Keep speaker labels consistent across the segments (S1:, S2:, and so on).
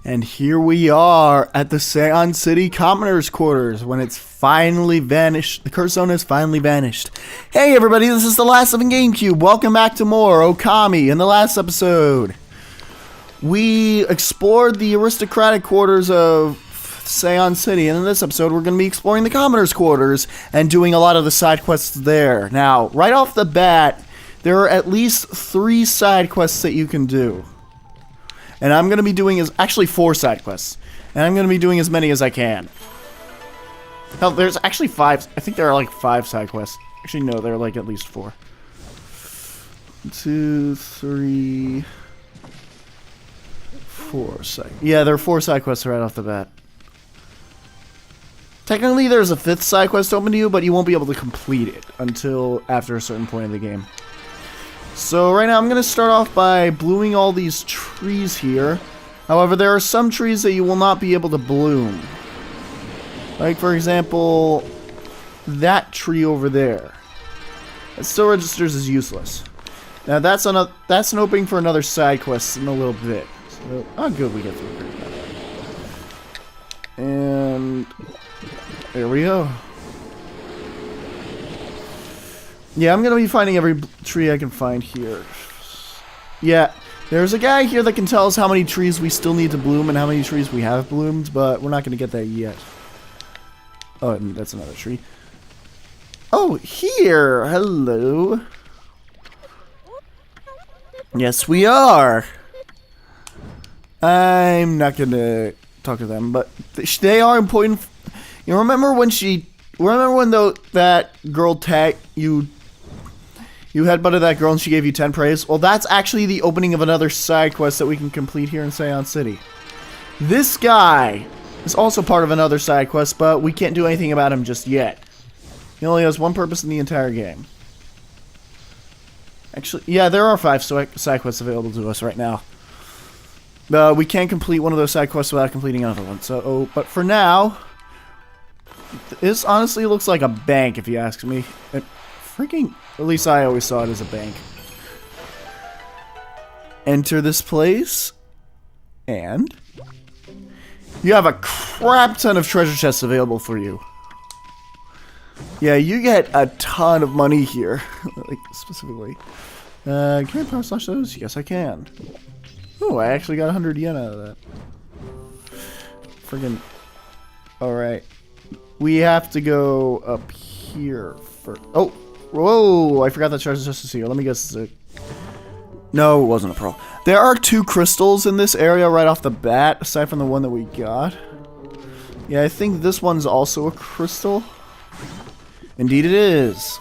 S1: And here we are at the Seon City Commoners Quarters when it's finally vanished. The curse zone has finally vanished. Hey everybody, this is the last of GameCube. Welcome back to more Okami. In the last episode, we explored the aristocratic quarters of Seon City, and in this episode we're going to be exploring the Commoners Quarters and doing a lot of the side quests there. Now, right off the bat, there are at least 3 side quests that you can do. And I'm going to be doing actually 4 side quests. And I'm going to be doing as many as I can. Hell, there's actually 5. I think there are like 5 side quests. Actually, no, there are like at least 4. 2, 3, 4 side. Yeah, there are 4 side quests right off the bat. Technically, there's a 5th side quest open to you, but you won't be able to complete it until after a certain point in the game. So right now I'm going to start off by blooming all these trees here. However, there are some trees that you will not be able to bloom. Like, for example, that tree over there. It still registers as useless. Now that's an opening for another side quest in a little bit. So, oh good, we get through it. And there we go. Yeah, I'm going to be finding every tree I can find here. Yeah, there's a guy here that can tell us how many trees we still need to bloom and how many trees we have bloomed, but we're not going to get that yet. Oh, and that's another tree. Oh, here! Hello. Yes, we are. I'm not going to talk to them, but they are important. You remember when that girl tagged you? You headbutted that girl and she gave you 10 praise? Well, that's actually the opening of another side quest that we can complete here in Seon City. This guy is also part of another side quest, but we can't do anything about him just yet. He only has one purpose in the entire game. Actually, yeah, there are 5 side quests available to us right now. We can't complete one of those side quests without completing another one. So, but for now, this honestly looks like a bank, if you ask me. At least I always saw it as a bank. Enter this place, and you have a crap ton of treasure chests available for you. Yeah, you get a ton of money here, like specifically. Can I power slash those? Yes, I can. Oh, I actually got 100 yen out of that. Friggin'. Alright. We have to go up here for. Oh! Whoa! I forgot that treasure chest is here. Let me guess. No, it wasn't a pearl. There are 2 crystals in this area right off the bat, aside from the one that we got. Yeah, I think this one's also a crystal. Indeed it is.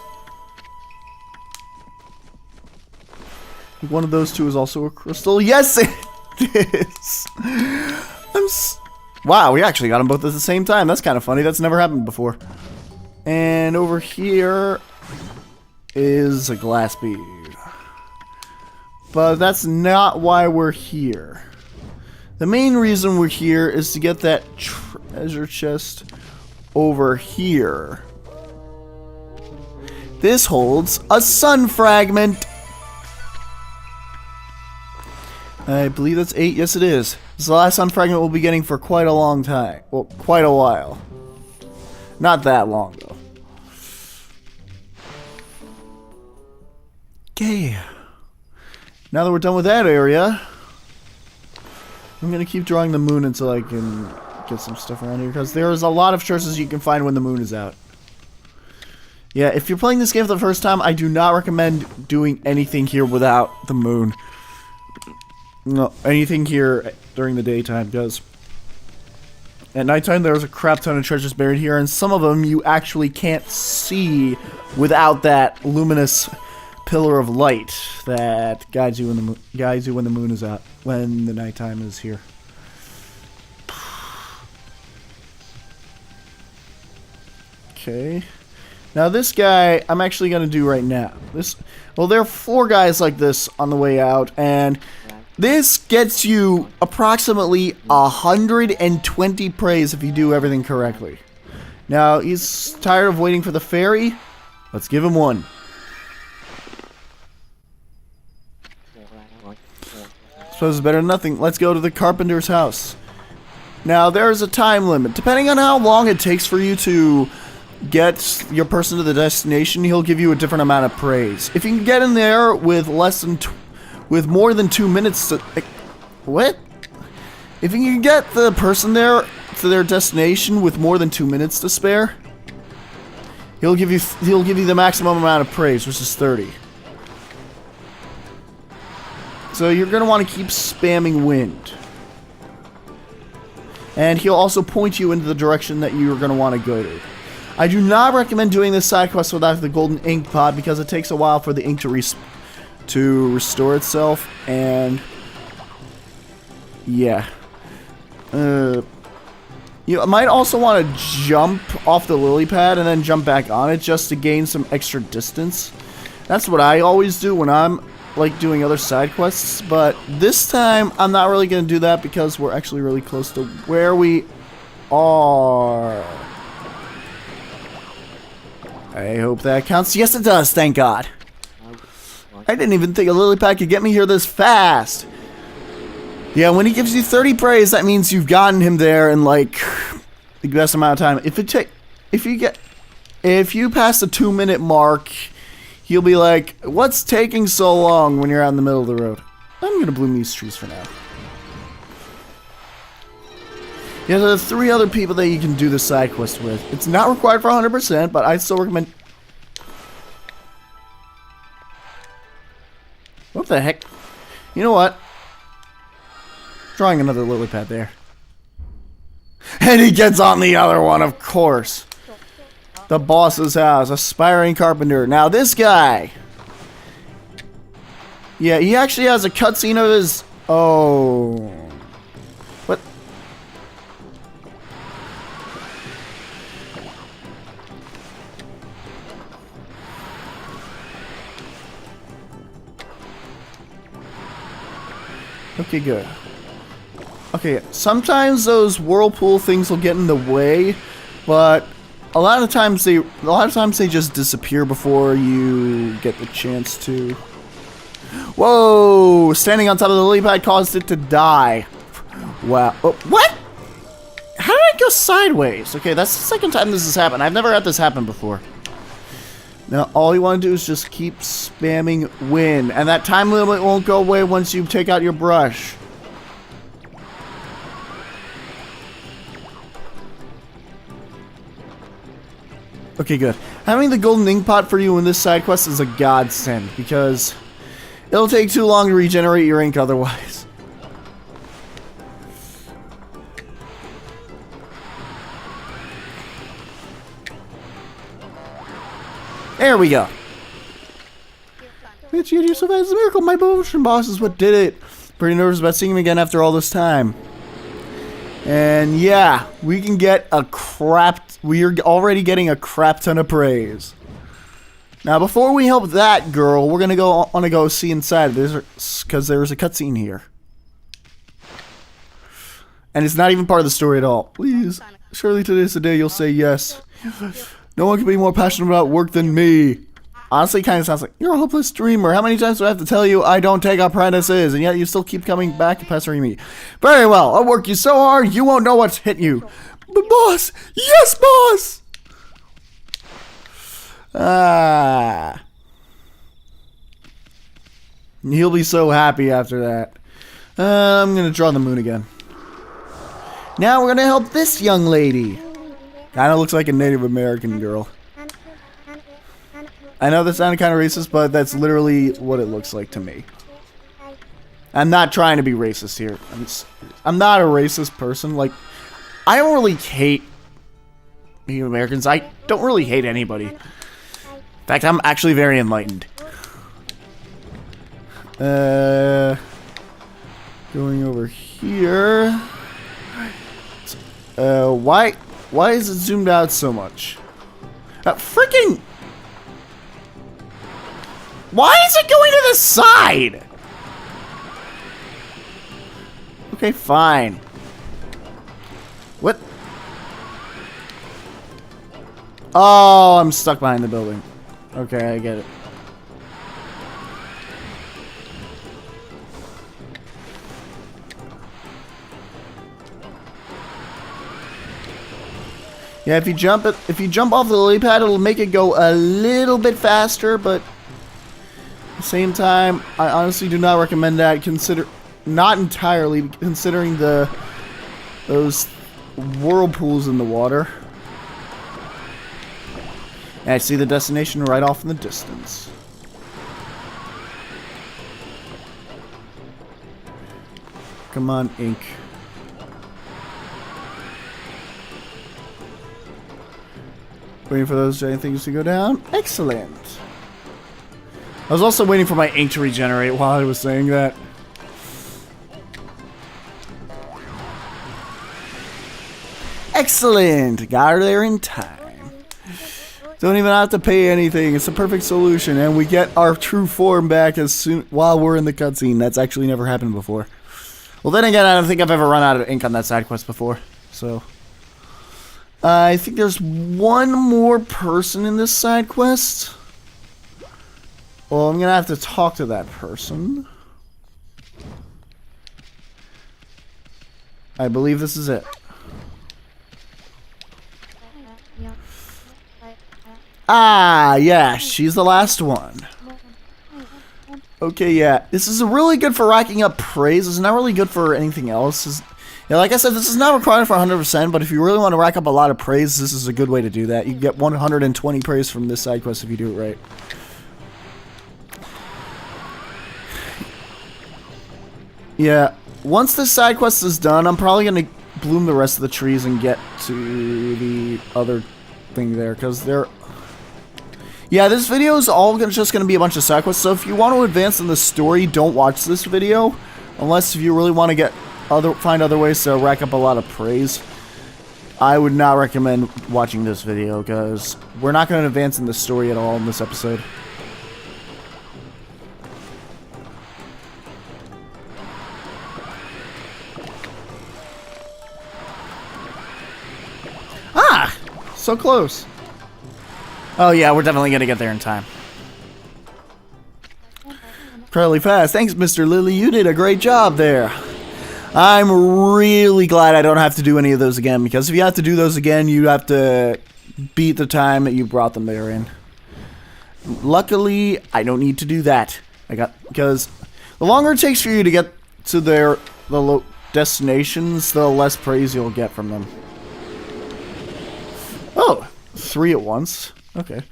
S1: One of those 2 is also a crystal. Yes, it is! Wow, we actually got them both at the same time. That's kind of funny. That's never happened before. And over here is a glass bead. But that's not why we're here. The main reason we're here is to get that treasure chest over here. This holds a sun fragment. I believe that's 8. Yes, it is. This is the last sun fragment we'll be getting for quite a long time. Well, quite a while. Not that long, though. Okay. Now that we're done with that area, I'm going to keep drawing the moon until I can get some stuff around here, because there's a lot of treasures you can find when the moon is out. Yeah, if you're playing this game for the first time, I do not recommend doing anything here without the moon. No, anything here during the daytime, because at nighttime there's a crap ton of treasures buried here, and some of them you actually can't see without that luminous pillar of light that guides you when the moon is out, when the nighttime is here. Okay. Now this guy, I'm actually going to do right now. Well, there are 4 guys like this on the way out, and this gets you approximately 120 praise if you do everything correctly. Now, he's tired of waiting for the ferry. Let's give him one. Suppose it's better than nothing. Let's go to the carpenter's house. Now, there's a time limit. Depending on how long it takes for you to get your person to the destination, he'll give you a different amount of praise. If you can get in there with with more than 2 minutes to... What? If you can get the person there to their destination with more than 2 minutes to spare, he'll give you the maximum amount of praise, which is 30. So you're going to want to keep spamming wind. And he'll also point you into the direction that you're going to want to go to. I do not recommend doing this side quest without the golden ink pod because it takes a while for the ink to restore itself, and yeah. You might also want to jump off the lily pad and then jump back on it just to gain some extra distance. That's what I always do when I'm like doing other side quests, but this time I'm not really going to do that because we're actually really close to where we are. I hope that counts. Yes, it does. Thank God. I didn't even think a lily pad could get me here this fast. Yeah, when he gives you 30 praise, that means you've gotten him there in like the best amount of time. If you pass the 2-minute mark, he'll be like, "What's taking so long?" when you're out in the middle of the road. I'm gonna bloom these trees for now. Yeah, there are 3 other people that you can do the side quest with. It's not required for 100%, but I still recommend. What the heck? You know what? Drawing another lily pad there. And he gets on the other one, of course. The boss's house, aspiring carpenter. Now this guy. Yeah, he actually has a cutscene of his... Oh. What? Okay, good. Okay, sometimes those whirlpool things will get in the way, but a lot of times they just disappear before you get the chance to. Whoa! Standing on top of the lily pad caused it to die. Wow. Oh, what? How did I go sideways? Okay, that's the second time this has happened. I've never had this happen before. Now, all you want to do is just keep spamming win, and that time limit won't go away once you take out your brush. Okay, good. Having the golden ink pot for you in this side quest is a godsend, because it'll take too long to regenerate your ink otherwise. There we go. Bitch, you survived the miracle. My potion boss is what did it. Pretty nervous about seeing him again after all this time. And yeah, we can get a we're already getting a crap ton of praise. Now, before we help that girl, we're gonna go see inside. Because there's a cutscene here, and it's not even part of the story at all. Please, surely today's the day you'll say yes. No one can be more passionate about work than me. Honestly, kind of sounds like you're a hopeless dreamer. How many times do I have to tell you I don't take apprentices, and yet you still keep coming back and pestering me? Very well, I'll work you so hard you won't know what's hit you. But boss, yes, boss. He'll be so happy after that. I'm gonna draw the moon again. Now we're gonna help this young lady. Kinda looks like a Native American girl. I know that sounded kind of racist, but that's literally what it looks like to me. I'm not trying to be racist here. I'm not a racist person. Like, I don't really hate Native Americans. I don't really hate anybody. In fact, I'm actually very enlightened. Going over here. Why is it zoomed out so much? Freaking... Why is it going to the side? Okay, fine. What? Oh, I'm stuck behind the building. Okay, I get it. Yeah, if you jump off the lily pad, it'll make it go a little bit faster, but at the same time, I honestly do not recommend that. Not entirely, considering those whirlpools in the water. And I see the destination right off in the distance. Come on, ink. Waiting for those giant things to go down. Excellent. I was also waiting for my ink to regenerate while I was saying that. Excellent. Got her there in time. Don't even have to pay anything. It's a perfect solution, and we get our true form back as soon while we're in the cutscene. That's actually never happened before. Well, then again, I don't think I've ever run out of ink on that side quest before. So I think there's one more person in this side quest. Well, I'm gonna have to talk to that person. I believe this is it. Ah, yeah, she's the last one. Okay, yeah, this is really good for racking up praise. It's not really good for anything else. Yeah, like I said, this is not required for 100%, but if you really want to rack up a lot of praise, this is a good way to do that. You can get 120 praise from this side quest if you do it right. Yeah, once this side quest is done, I'm probably going to bloom the rest of the trees and get to the other thing there, because they're... Yeah, this video is all just going to be a bunch of side quests, so if you want to advance in the story, don't watch this video, unless if you really want to find other ways to rack up a lot of praise. I would not recommend watching this video, because we're not going to advance in the story at all in this episode. Ah! So close. Oh yeah, we're definitely gonna get there in time. Fairly fast. Thanks, Mr. Lily. You did a great job there. I'm really glad I don't have to do any of those again, because if you have to do those again, you have to beat the time that you brought them there in. Luckily, I don't need to do that. Because the longer it takes for you to get to the destinations, the less praise you'll get from them. Oh, 3 at once. Okay.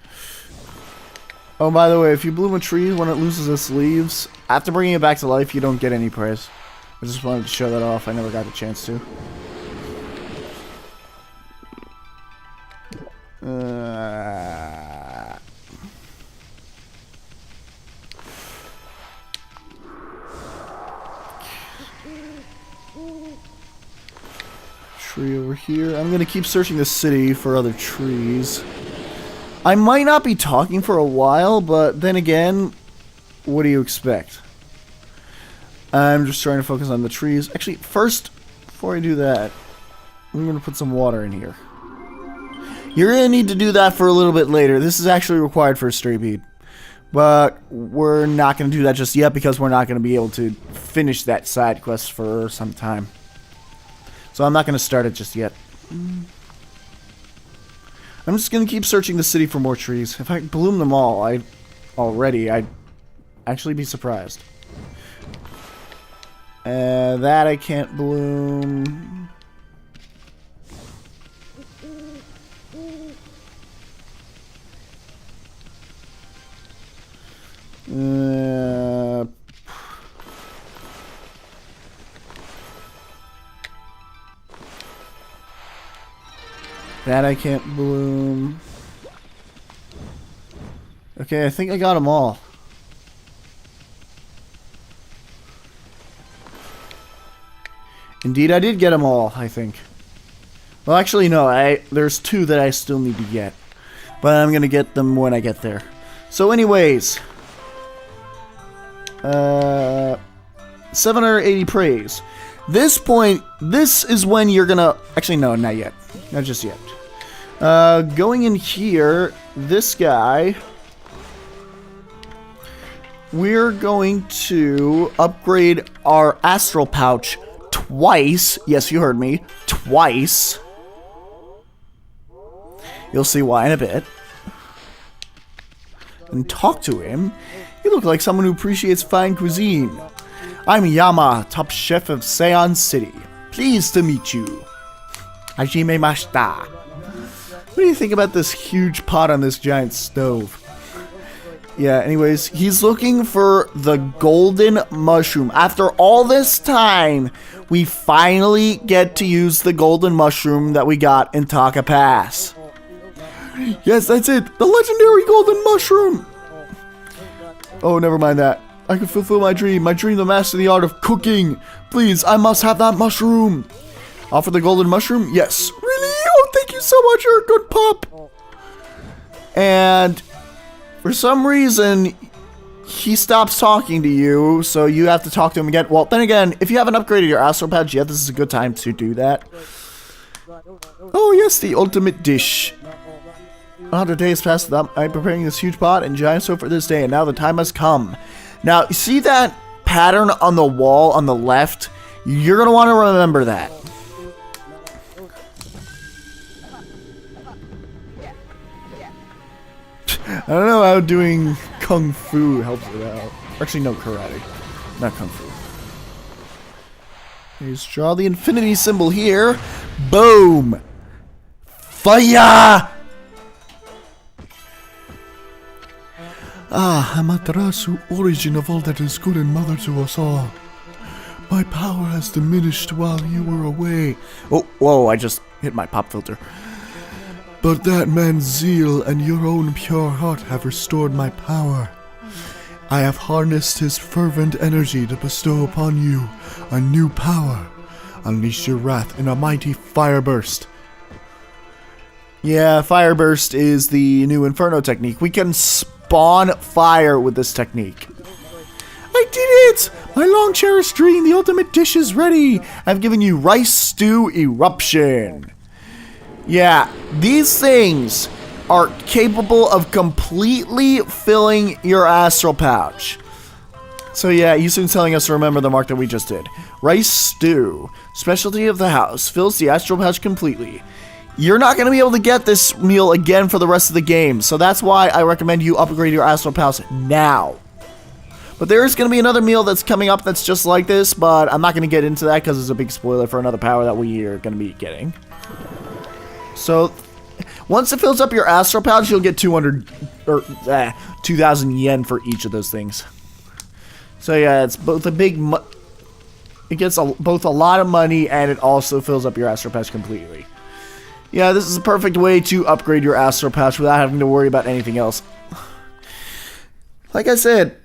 S1: Oh, by the way, if you bloom a tree when it loses its leaves, after bringing it back to life, you don't get any praise. I just wanted to show that off. I never got the chance to. Tree over here. I'm gonna keep searching the city for other trees. I might not be talking for a while, but then again, what do you expect? I'm just trying to focus on the trees. Actually, first, before I do that, I'm going to put some water in here. You're going to need to do that for a little bit later. This is actually required for a stray bead. But we're not going to do that just yet because we're not going to be able to finish that side quest for some time. So I'm not going to start it just yet. I'm just going to keep searching the city for more trees. If I bloom them all, I'd actually be surprised. That I can't bloom. That I can't bloom. Okay, I think I got them all. Indeed, I did get them all, I think. Well, actually, no. There's 2 that I still need to get. But I'm going to get them when I get there. So anyways. 780 praise. This point, this is when you're going to... Actually, no, not yet. Not just yet. Going in here, this guy... We're going to upgrade our astral pouch twice. Yes, you heard me. Twice. You'll see why in a bit. And talk to him. You look like someone who appreciates fine cuisine. I'm Yama, top chef of Seon City. Pleased to meet you. Hajime mashita. What do you think about this huge pot on this giant stove? Yeah, anyways, he's looking for the golden mushroom. After all this time, we finally get to use the golden mushroom that we got in Taka Pass. Yes, that's it. The legendary golden mushroom. Oh, never mind that. I can fulfill my dream. My dream to master the art of cooking. Please, I must have that mushroom. Offer the golden mushroom? Yes. Really? Oh, thank you so much. You're a good pup. And for some reason, he stops talking to you, so you have to talk to him again. Well, then again, if you haven't upgraded your Astral Pouch yet, this is a good time to do that. Oh, yes, the ultimate dish. 100 days past that, I'm preparing this huge pot and giant stove for this day, and now the time has come. Now, you see that pattern on the wall on the left? You're going to want to remember that. I don't know how doing Kung Fu helps it out. Actually, no, karate. Not Kung Fu. Let's draw the infinity symbol here. Boom! Fire! Ah, Amaterasu, origin of all that is good and mother to us all. My power has diminished while you were away. Oh, whoa, I just hit my pop filter. But that man's zeal and your own pure heart have restored my power. I have harnessed his fervent energy to bestow upon you a new power. Unleash your wrath in a mighty fire burst. Yeah, fire burst is the new Inferno technique. We can spawn fire with this technique. I did it! My long-cherished dream, the ultimate dish is ready. I've given you rice stew eruption. Yeah, these things are capable of completely filling your astral pouch. So yeah, Yusun's telling us to remember the mark that we just did. Rice stew, specialty of the house, fills the astral pouch completely. You're not going to be able to get this meal again for the rest of the game, so that's why I recommend you upgrade your astral pouch now. But there is going to be another meal that's coming up that's just like this, but I'm not going to get into that because it's a big spoiler for another power that we are going to be getting. So, once it fills up your astral pouch, you'll get 2,000 yen for each of those things. So yeah, it's both a big, it gets both a lot of money and it also fills up your astral pouch completely. Yeah, this is a perfect way to upgrade your astral pouch without having to worry about anything else. Like I said,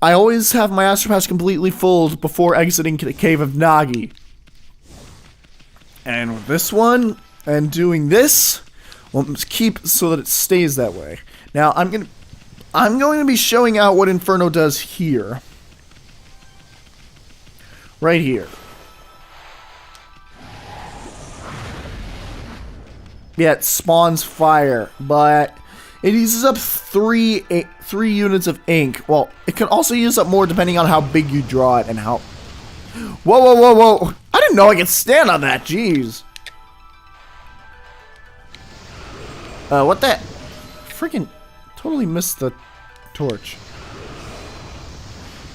S1: I always have my astral pouch completely full before exiting the Cave of Nagi. And with this one, and doing this, we'll keep so that it stays that way. Now, I'm going to be showing out what Inferno does here. Right here. Yeah, it spawns fire, but it uses up three units of ink. Well, it can also use up more depending on how big you draw it and how... Whoa, whoa, whoa, whoa! I didn't know I could stand on that, jeez! What the... Freaking totally missed the torch.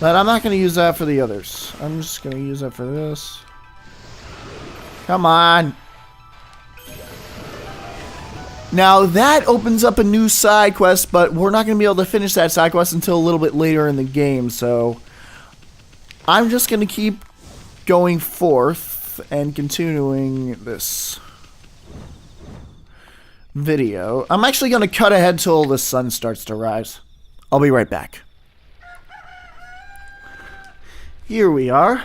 S1: But I'm not going to use that for the others. I'm just going to use that for this. Come on! Now, that opens up a new side quest, but we're not going to be able to finish that side quest until a little bit later in the game, so I'm just going to keep going forth and continuing this video. I'm actually going to cut ahead till the sun starts to rise. I'll be right back. Here we are.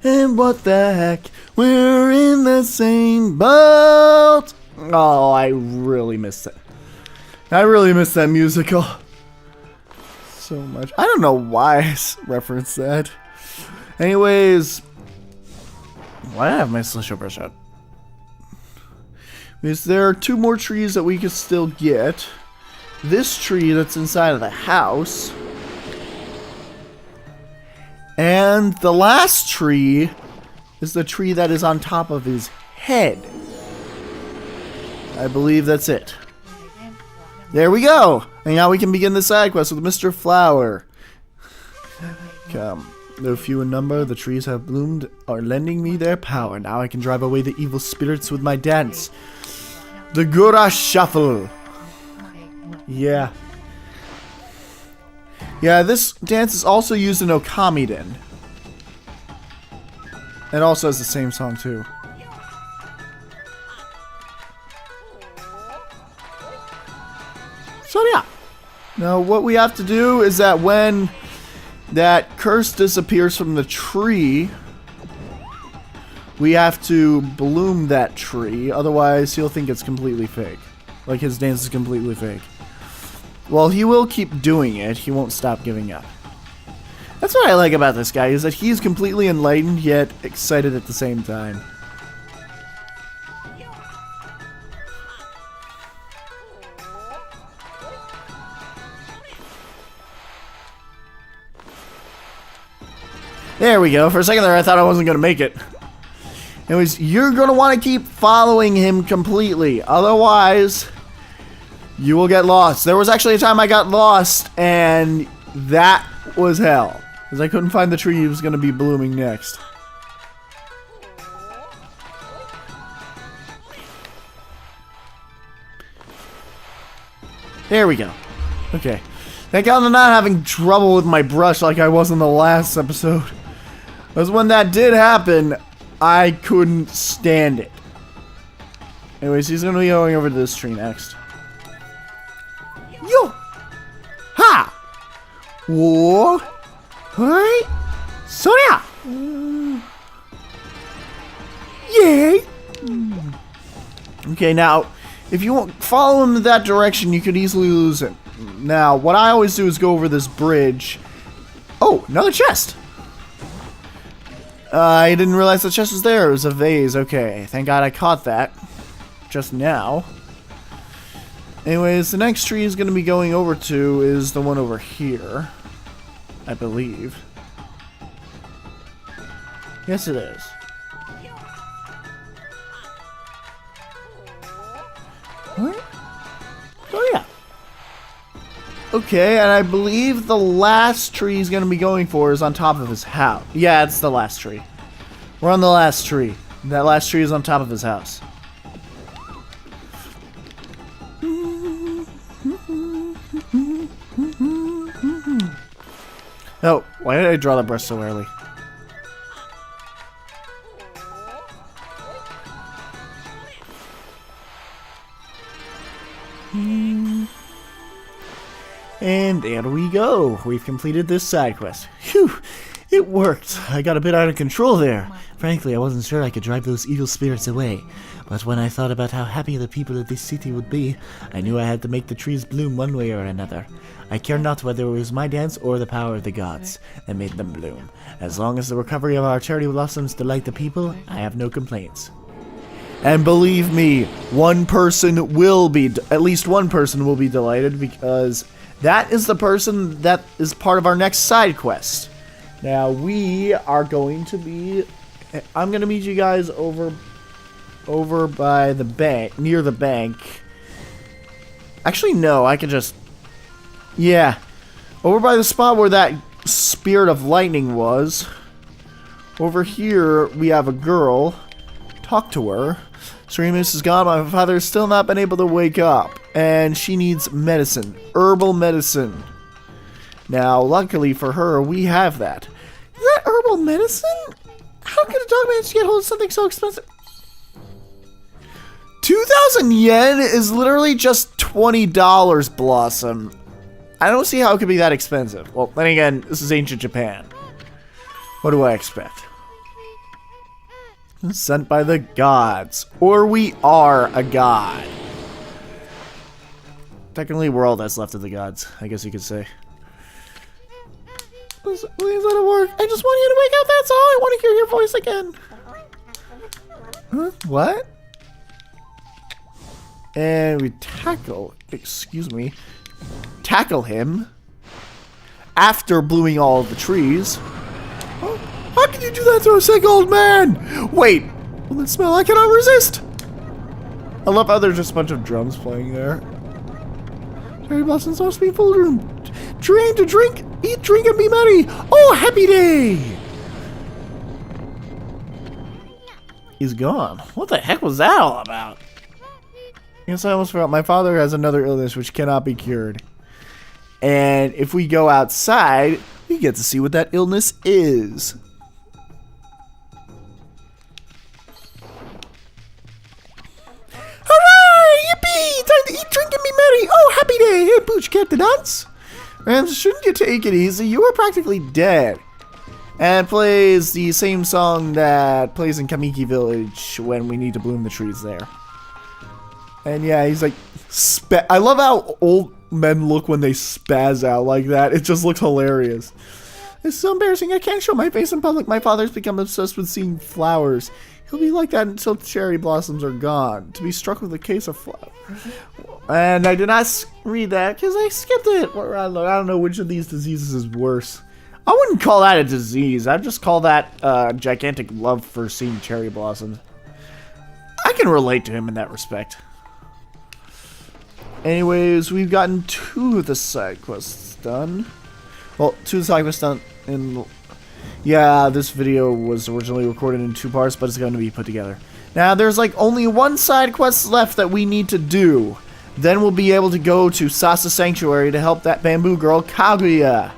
S1: And what the heck? We're in the same boat! Oh, I really missed it. I really missed that musical. So much. I don't know why I referenced that. Anyways. Why do I have my slingshot brush out? Because there are two more trees that we could still get. This tree that's inside of the house. And the last tree is the tree that is on top of his head. I believe that's it. There we go! And now we can begin the side quest with Mr. Flower. Come. Though few in number, the trees have bloomed, are lending me their power. Now I can drive away the evil spirits with my dance. The Gura Shuffle. Yeah. Yeah, this dance is also used in Okami Den. It also has the same song too. So yeah. Now what we have to do is that when that curse disappears from the tree, we have to bloom that tree, otherwise he'll think it's completely fake. Like his dance is completely fake. Well, he will keep doing it, he won't stop giving up. That's what I like about this guy, is that he's completely enlightened yet excited at the same time. There we go. For a second there, I thought I wasn't going to make it. Anyways, you're going to want to keep following him completely. Otherwise, you will get lost. There was actually a time I got lost, and that was hell. Because I couldn't find the tree he was going to be blooming next. There we go. Okay. Thank God I'm not having trouble with my brush like I was in the last episode. Because when that did happen, I couldn't stand it. Anyways, he's going to be going over to this tree next. Yo! Ha! Whoa! Hey! Sonia! Yay! Okay, now, if you won't follow him in that direction, you could easily lose him. Now, what I always do is go over this bridge. Oh, another chest! I didn't realize the chest was there. It was a vase. Okay, thank God I caught that just now. Anyways, the next tree he's going to be going over to is the one over here, I believe. Yes, it is. What? Oh, yeah. Okay, and I believe the last tree he's going to be going for is on top of his house. Yeah, it's the last tree. We're on the last tree. That last tree is on top of his house. Oh, why did I draw the brush so early? And there we go. We've completed this side quest. Phew, it worked. I got a bit out of control there. Frankly, I wasn't sure I could drive those evil spirits away. But when I thought about how happy the people of this city would be, I knew I had to make the trees bloom one way or another. I care not whether it was my dance or the power of the gods that made them bloom. As long as the recovery of our cherry blossoms delight the people, I have no complaints. And believe me, one person will be, at least one person will be delighted, because that is the person that is part of our next side quest. Now, we are going to be, I'm going to meet you guys over by the bank, near the bank. Actually, no, I could just, yeah, over by the spot where that spirit of lightning was. Over here, we have a girl. Talk to her. Seremus is gone. My father has still not been able to wake up, and she needs medicine, herbal medicine. Now, luckily for her, we have that. Is that herbal medicine? How could a dog manage to get hold of something so expensive? 2,000 yen is literally just $20, Blossom. I don't see how it could be that expensive. Well, then again, this is ancient Japan. What do I expect? Sent by the gods. Or we are a god. Technically, we're all that's left of the gods, I guess you could say. Please let it work. I just want you to wake up, that's all. I want to hear your voice again. Huh? What? And we tackle, tackle him after blooming all of the trees. Oh, how can you do that to a sick old man? Wait, well, that smell I cannot resist. I love how there's just a bunch of drums playing there. Cherry blossoms must be full room. Drain to drink, eat, drink, and be merry. Oh, happy day! He's gone. What the heck was that all about? Yes, I almost forgot. My father has another illness which cannot be cured. And if we go outside, we get to see what that illness is. Hooray! Yippee! Time to eat, drink, and be merry. Oh, happy day! Hey, Pooch, care to dance? And shouldn't you take it easy? You are practically dead. And plays the same song that plays in Kamiki Village when we need to bloom the trees there. And yeah, he's like, I love how old men look when they spaz out like that. It just looks hilarious. It's so embarrassing. I can't show my face in public. My father's become obsessed with seeing flowers. He'll be like that until cherry blossoms are gone. To be struck with a case of flowers. And I did not read that because I skipped it. I don't know which of these diseases is worse. I wouldn't call that a disease. I'd just call that gigantic love for seeing cherry blossoms. I can relate to him in that respect. Anyways, we've gotten 2 of the side quests done. Well, 2 of the side quests done in... Yeah, this video was originally recorded in 2 parts, but it's going to be put together. Now, there's like only 1 side quest left that we need to do. Then we'll be able to go to Sasa Sanctuary to help that bamboo girl, Kaguya.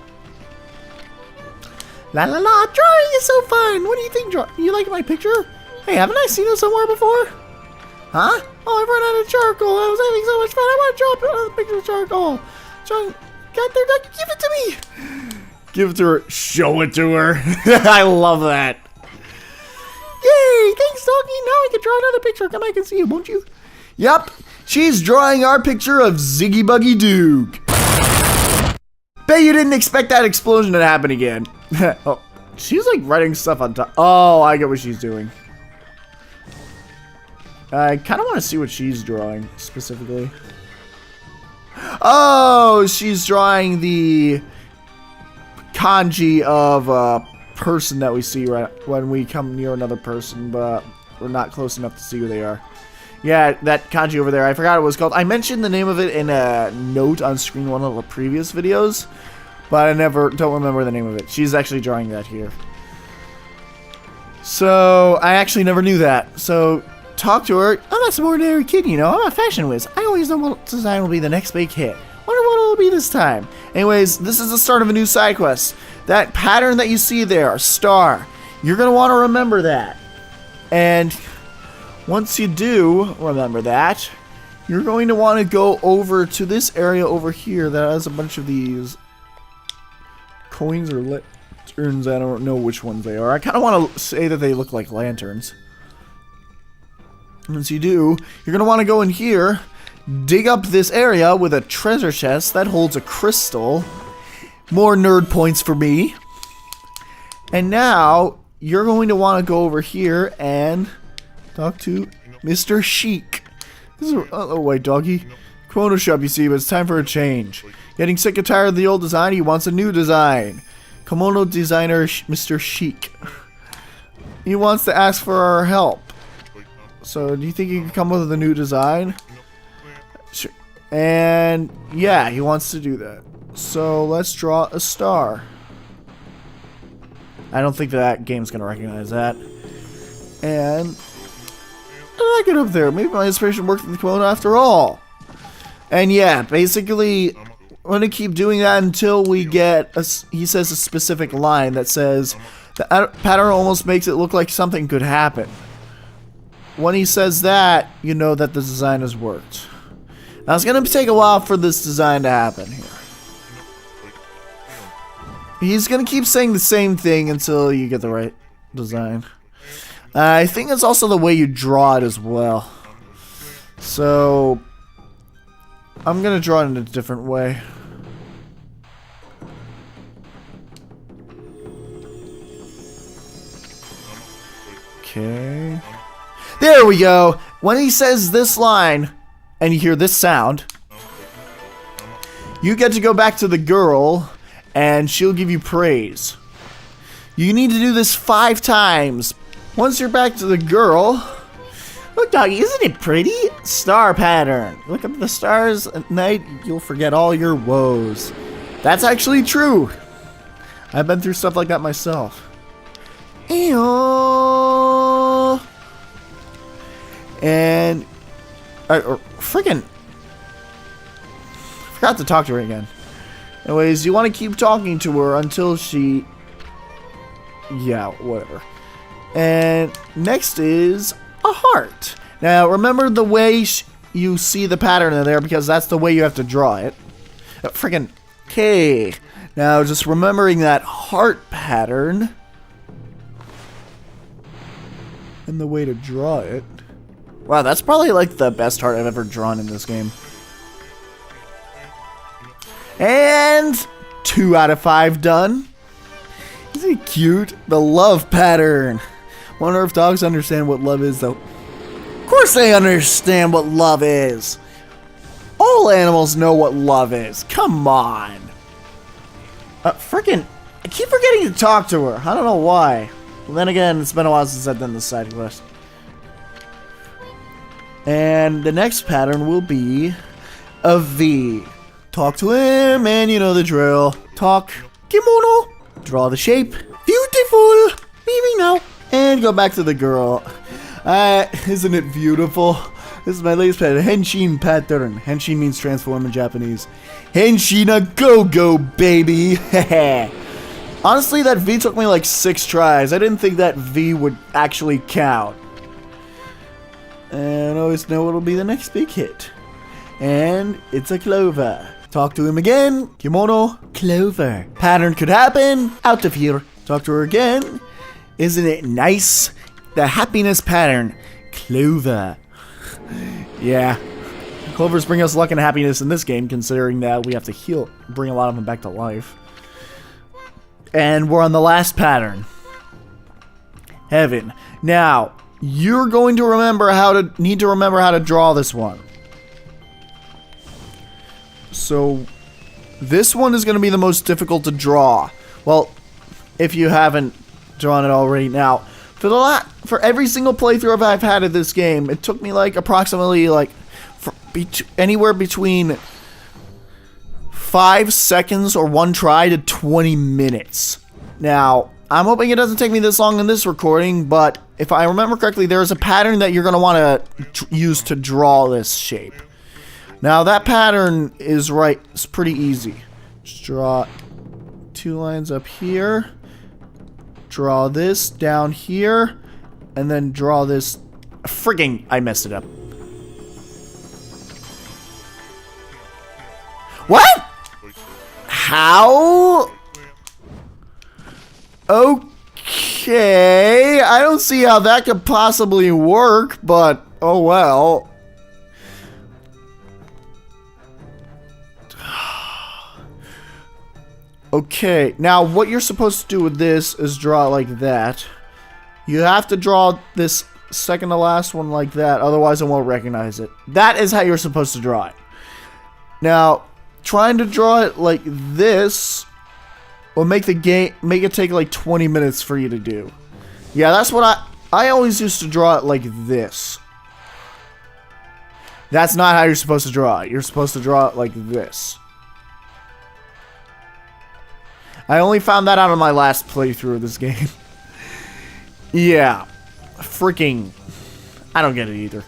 S1: La la la, drawing is so fun. What do you think, you like my picture? Hey, haven't I seen it somewhere before? Huh? Oh, I ran out of charcoal. I was having so much fun. I want to draw another picture of charcoal. John, got there, Doug. Give it to me. Give it to her. Show it to her. I love that. Yay! Thanks, Doggy. Now I can draw another picture. Come, I can see it, won't you? Yep. She's drawing our picture of Ziggy Buggy Duke. Bet you didn't expect that explosion to happen again. Oh, she's like writing stuff on top. Oh, I get what she's doing. I kind of want to see what she's drawing specifically. Oh, she's drawing the kanji of a person that we see right when we come near another person, but we're not close enough to see who they are. Yeah, that kanji over there. I forgot what it was called. I mentioned the name of it in a note on screen one of the previous videos, but I don't remember the name of it. She's actually drawing that here. So, I actually never knew that. So, talk to her. I'm not some ordinary kid, you know. I'm a fashion whiz. I always know what design will be the next big hit. Wonder what it'll be this time. Anyways, this is the start of a new side quest. That pattern that you see there, a star. You're going to want to remember that. And once you do remember that, you're going to want to go over to this area over here that has a bunch of these coins or lanterns. I don't know which ones they are. I kind of want to say that they look like lanterns. Once you do, you're going to want to go in here, dig up this area with a treasure chest that holds a crystal. More nerd points for me. And now, you're going to want to go over here and talk to Mr. Chic. This is a white doggy. Kimono shop, you see, but it's time for a change. Getting sick and tired of the old design, he wants a new design. Kimono designer Mr. Chic. He wants to ask for our help. So, do you think he can come up with a new design? Sure. And, yeah, he wants to do that. So, let's draw a star. I don't think that game's going to recognize that. And I get up there. Maybe my inspiration worked in the kimono after all. And yeah, basically, I'm going to keep doing that until we get, he says a specific line that says, the pattern almost makes it look like something could happen. When he says that, you know that the design has worked. Now, it's going to take a while for this design to happen here. He's going to keep saying the same thing until you get the right design. I think it's also the way you draw it as well. So, I'm going to draw it in a different way. Okay. There we go. When he says this line, and you hear this sound, you get to go back to the girl, and she'll give you praise. You need to do this 5 times. Once you're back to the girl, Look, doggy, isn't it pretty? Star pattern. Look up at the stars at night, you'll forget all your woes. That's actually true. I've been through stuff like that myself. Ew. And freaking forgot to talk to her again. Anyways, you want to keep talking to her until she... Yeah, whatever. And next is a heart. Now, remember the way you see the pattern in there, because that's the way you have to draw it. Freaking okay. Now, just remembering that heart pattern and the way to draw it. Wow, that's probably like the best heart I've ever drawn in this game. And 2 out of 5 done. Isn't it cute? The love pattern. Wonder if dogs understand what love is, though. Of course they understand what love is. All animals know what love is. Come on. Frickin', I keep forgetting to talk to her. I don't know why. Well, then again, it's been a while since I've done this side quest. And the next pattern will be a V. Talk to him, and you know the drill. Talk, kimono, draw the shape. Beautiful. Leaving now. And go back to the girl. Isn't it beautiful? This is my latest pattern. Henshin pattern. Henshin means transform in Japanese. Henshin a go-go, baby. Honestly, that V took me like 6 tries. I didn't think that V would actually count. And I always know what'll be the next big hit. And it's a clover. Talk to him again. Kimono, clover. Pattern could happen. Out of here. Talk to her again. Isn't it nice? The happiness pattern. Clover. Yeah. Clovers bring us luck and happiness in this game, considering that we have to heal, bring a lot of them back to life. And we're on the last pattern. Heaven. Now, you're going to need to remember how to draw this one. So, this one is going to be the most difficult to draw. Well, if you haven't drawn it already. Now, for every single playthrough I've had of this game, it took me like approximately like anywhere between 5 seconds or 1 try to 20 minutes. Now, I'm hoping it doesn't take me this long in this recording, but if I remember correctly, there's a pattern that you're going to want to use to draw this shape. Now, that pattern is it's pretty easy. Just draw 2 lines up here. Draw this down here, and then draw this. Frigging, I messed it up. What? How? Okay, I don't see how that could possibly work, but oh well. Okay, now what you're supposed to do with this is draw it like that. You have to draw this second to last one like that, otherwise it won't recognize it. That is how you're supposed to draw it. Now, trying to draw it like this will make it take like 20 minutes for you to do. Yeah, that's what I always used to draw it like this. That's not how you're supposed to draw it. You're supposed to draw it like this. I only found that out on my last playthrough of this game. Yeah. Freaking. I don't get it either.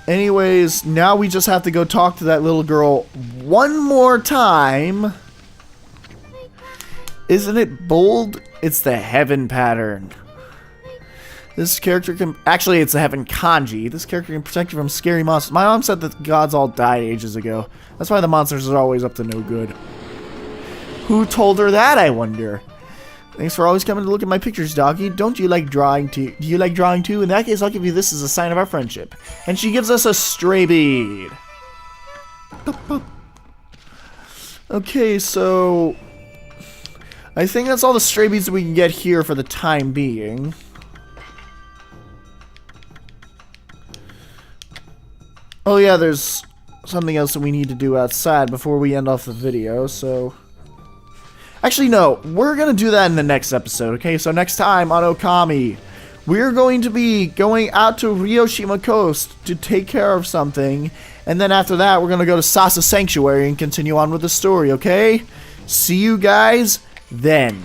S1: Anyways, now we just have to go talk to that little girl one more time. Isn't it bold? It's the heaven pattern. This character can... Actually, it's the heaven kanji. This character can protect you from scary monsters. My mom said that the gods all died ages ago. That's why the monsters are always up to no good. Who told her that, I wonder? Thanks for always coming to look at my pictures, doggy. Don't you like drawing too? Do you like drawing too? In that case, I'll give you this as a sign of our friendship. And she gives us a stray bead. Okay, so... I think that's all the stray beads that we can get here for the time being. Oh yeah, there's something else that we need to do outside before we end off the video, so... Actually, no. We're going to do that in the next episode, okay? So next time on Okami, we're going to be going out to Ryoshima Coast to take care of something. And then after that, we're going to go to Sasa Sanctuary and continue on with the story, okay? See you guys then.